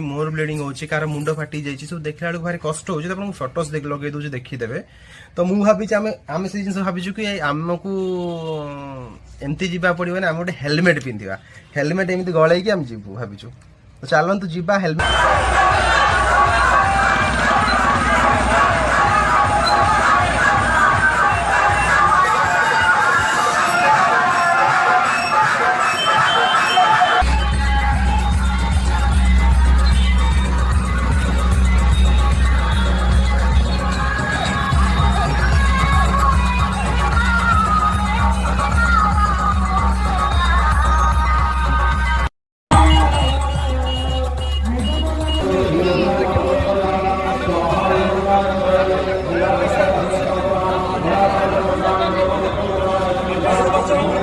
मोर bleeding होची car मुंड फाटी जाइए सब देखला बेलू भारी कष्ट हो फटोस लगे दूसरे देखीदेवे तो मुझे भावी आम से जिन भावुँ कि आमको एमती जा पड़ो गोटे हेलमेट पिंधा हेलमेट एमती गलैकी आम जीवु भावुँ तो चलतु जी हेलमेट